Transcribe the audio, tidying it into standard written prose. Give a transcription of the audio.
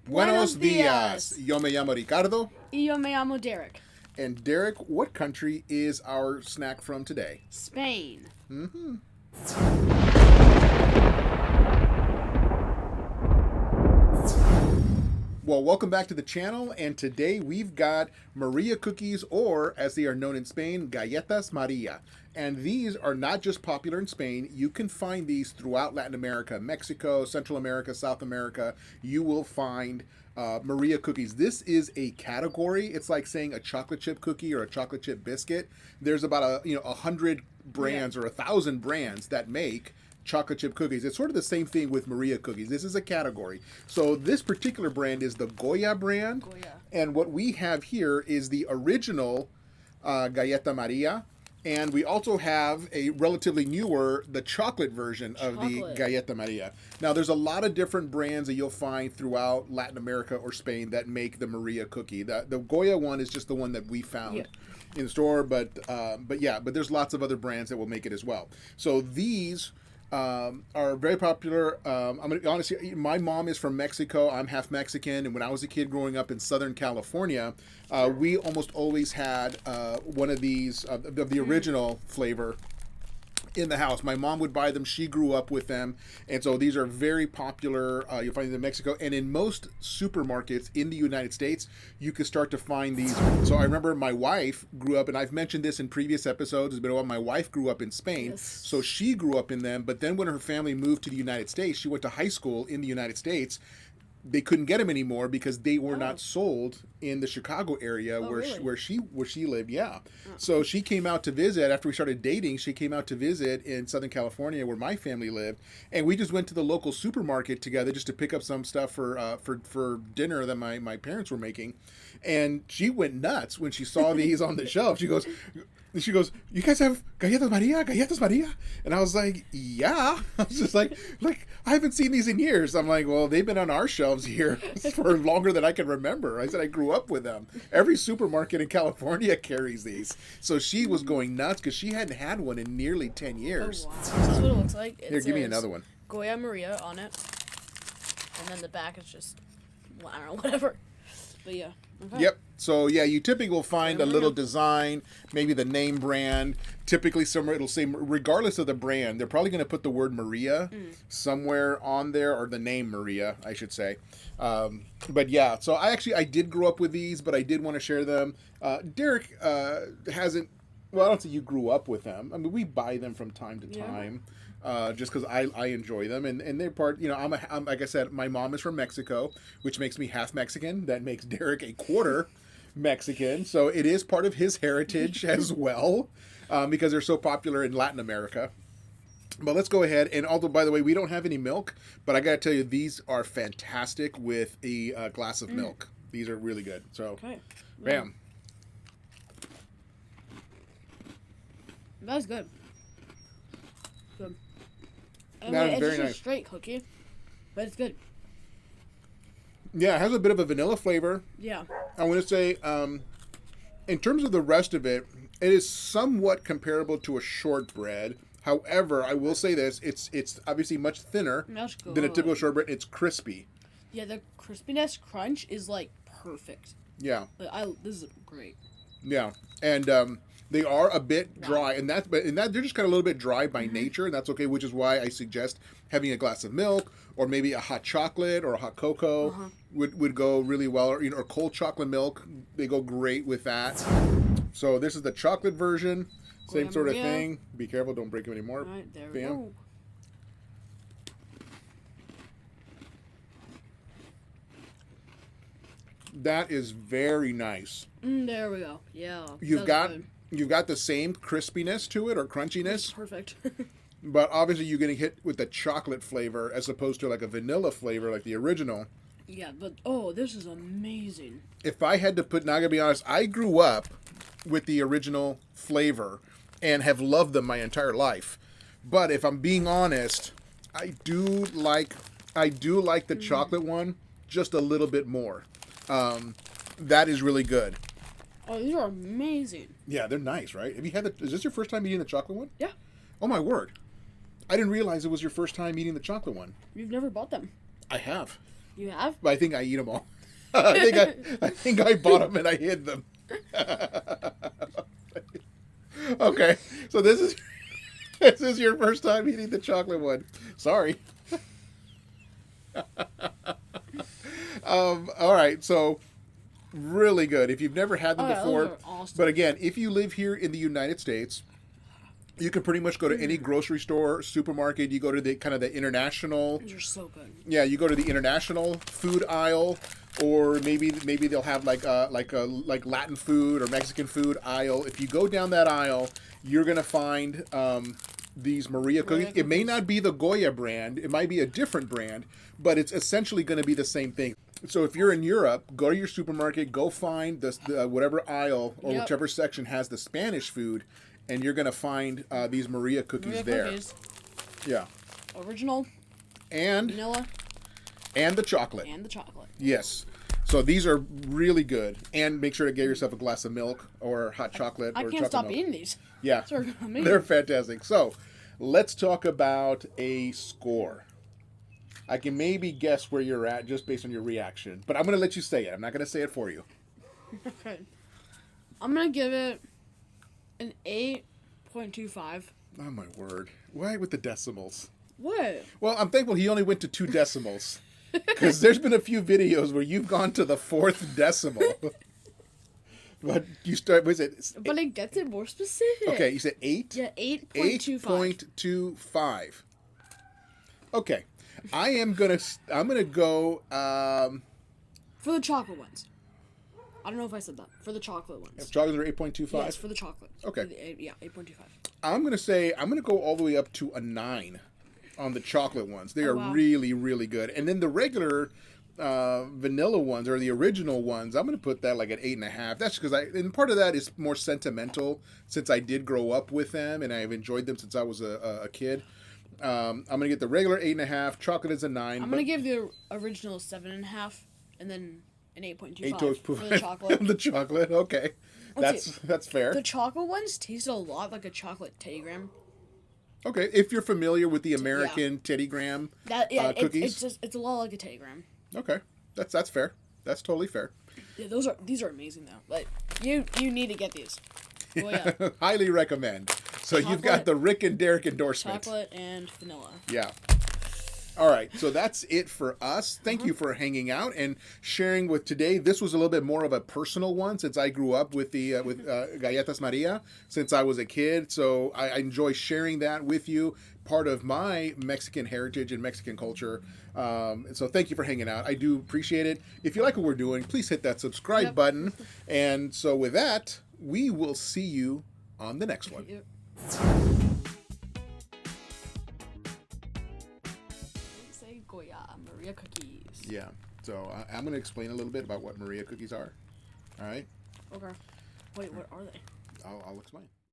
Buenos dias. Yo me llamo Ricardo. Y yo me llamo Derek. And Derek, what country is our snack from today? Spain. Mm-hmm. Well, welcome back to the channel, and today we've got Maria cookies, or as they are known in Spain, Galletas María. And these are not just popular in Spain. You can find these throughout Latin America, Mexico, Central America, South America. You will find Maria cookies. This is a category. It's like saying a chocolate chip cookie or a chocolate chip biscuit. There's about 100 brands or 1,000 brands that make chocolate chip cookies. It's sort of the same thing with Maria cookies. This is a category. So this particular brand is the Goya brand. Goya. And what we have here is the original Galleta Maria. And we also have a relatively newer, the chocolate version of the Galleta Maria. Now, there's a lot of different brands that you'll find throughout Latin America or Spain that make the Maria cookie. The Goya one is just the one that we found in the store, but there's lots of other brands that will make it as well. So these are very popular. I'm gonna be honest here, my mom is from Mexico. I'm half Mexican, and when I was a kid growing up in Southern California, we almost always had one of these of the original flavor in the house. My mom would buy them. She grew up with them, and so these are very popular. You'll find them in Mexico, and in most supermarkets in the United States, you can start to find these. So I remember my wife grew up, and I've mentioned this in previous episodes. It's been a while. My wife grew up in Spain, so she grew up in them. But then when her family moved to the United States, she went to high school in the United States. They couldn't get them anymore because they were not sold in the Chicago area where she lived. Yeah. So she came out to visit after we started dating. She came out to visit in Southern California where my family lived, and we just went to the local supermarket together just to pick up some stuff for dinner that my parents were making. And she went nuts when she saw these on the shelf. She goes, "You guys have Galletas María, Galletas María?" And I was like, "Yeah." I was just like I haven't seen these in years. I'm like, "Well, they've been on our shelves here for longer than I can remember." I said I grew up with them. Every supermarket in California carries these. So she was going nuts because she hadn't had one in nearly 10 years. Oh, wow. This is what it looks like. Here, give me another one. Goya Maria on it. And then the back is just, well, I don't know, whatever. But yeah. Okay. Yep. So yeah, you typically will find a little design, maybe the name brand. Typically somewhere it'll say, regardless of the brand, they're probably going to put the word Maria somewhere on there, or the name Maria, I should say. But yeah, so I did grow up with these, but I did want to share them. Derek hasn't. Well, I don't think you grew up with them. I mean, we buy them from time to time. Just because I enjoy them, and they're part. I'm like I said, my mom is from Mexico, which makes me half Mexican. That makes Derek a quarter Mexican, so it is part of his heritage as well, because they're so popular in Latin America. But let's go ahead, and although, by the way, we don't have any milk, but I gotta tell you, these are fantastic with a glass of milk. These are really good. So, bam. That's good. Good. I mean, That is it's very just nice. a straight cookie, but it's good. Yeah, it has a bit of a vanilla flavor. Yeah. I want to say, in terms of the rest of it, it is somewhat comparable to a shortbread. However, I will say this: it's obviously much thinner than a typical shortbread. It's crispy. Yeah, the crispiness crunch is like perfect. Yeah. This is great. Yeah, and they are a bit dry, and they're just kind of a little bit dry by nature, and that's okay. Which is why I suggest having a glass of milk, or maybe a hot chocolate or a hot cocoa would go really well, or cold chocolate milk. They go great with that. So this is the chocolate version, same sort of thing. Be careful, don't break them anymore. All right, there we go. That is very nice. There we go. Yeah. You've got the same crispiness to it, or crunchiness. Perfect. But obviously you're getting hit with the chocolate flavor as opposed to like a vanilla flavor like the original. Yeah, but this is amazing. If I had to now I gotta be honest, I grew up with the original flavor and have loved them my entire life. But if I'm being honest, I do like the chocolate one just a little bit more. That is really good. Oh, these are amazing. Yeah, they're nice, right? Have you had is this your first time eating the chocolate one? Yeah. Oh my word. I didn't realize it was your first time eating the chocolate one. You've never bought them. I have. You have? But I think I eat them all. I think I bought them and I hid them. Okay, so this is your first time eating the chocolate one. Sorry. All right, so really good. If you've never had them before, those are awesome. but again, if you live here in the United States, you can pretty much go to any grocery store, supermarket. You go to the kind of the international. Those are so good. Yeah, you go to the international food aisle, or maybe they'll have like Latin food or Mexican food aisle. If you go down that aisle, you're gonna find these Maria cookies. It may not be the Goya brand. It might be a different brand, but it's essentially going to be the same thing. So if you're in Europe, go to your supermarket, go find the whatever aisle or whichever section has the Spanish food, and you're going to find these Maria cookies there. Cookies. Yeah. Original. And vanilla. And the chocolate. And the chocolate. Yes. So these are really good. And make sure to get yourself a glass of milk or hot chocolate. I can't stop eating these. Yeah. They're fantastic. So let's talk about a score. I can maybe guess where you're at just based on your reaction. But I'm going to let you say it. I'm not going to say it for you. Okay. I'm going to give it an 8.25. Oh, my word. Why with the decimals? What? Well, I'm thankful he only went to 2 decimals. Because there's been a few videos where you've gone to the 4th decimal. But you start, was it? But it gets it more specific. Okay, you said 8? Yeah, 8.25. 8.25. Okay. I'm gonna go for the chocolate ones. I don't know if I said that. For the chocolate ones. Chocolates are 8.25? Yes, for the chocolate. Okay. Yeah, 8.25. I'm gonna go all the way up to a 9 on the chocolate ones. They are really, really good. And then the regular vanilla ones or the original ones, I'm going to put that like at 8.5. That's because and part of that is more sentimental since I did grow up with them and I've enjoyed them since I was a kid. I'm going to get the regular 8.5. Chocolate is a 9. I'm going to give the original 7.5 and then an 8.25 for the chocolate. The chocolate, okay. That's fair. The chocolate ones taste a lot like a chocolate Teddy Graham. Okay, if you're familiar with the American Teddy Graham cookies. It's a lot like a Teddy Graham. Okay, that's fair. That's totally fair. Yeah, these are amazing though. Like you need to get these. Oh, yeah. Highly recommend. So chocolate, you've got the Rick and Derek endorsement. Chocolate and vanilla. Yeah. All right, so that's it for us. Thank you for hanging out and sharing with today. This was a little bit more of a personal one since I grew up with the Galletas María since I was a kid. So I enjoy sharing that with you, part of my Mexican heritage and Mexican culture. So thank you for hanging out. I do appreciate it. If you like what we're doing, please hit that subscribe button. And so with that, we will see you on the next one. Yep. Goya Maria cookies. Yeah. So I'm going to explain a little bit about what Maria cookies are. All right? Okay. Wait, what are they? I'll explain.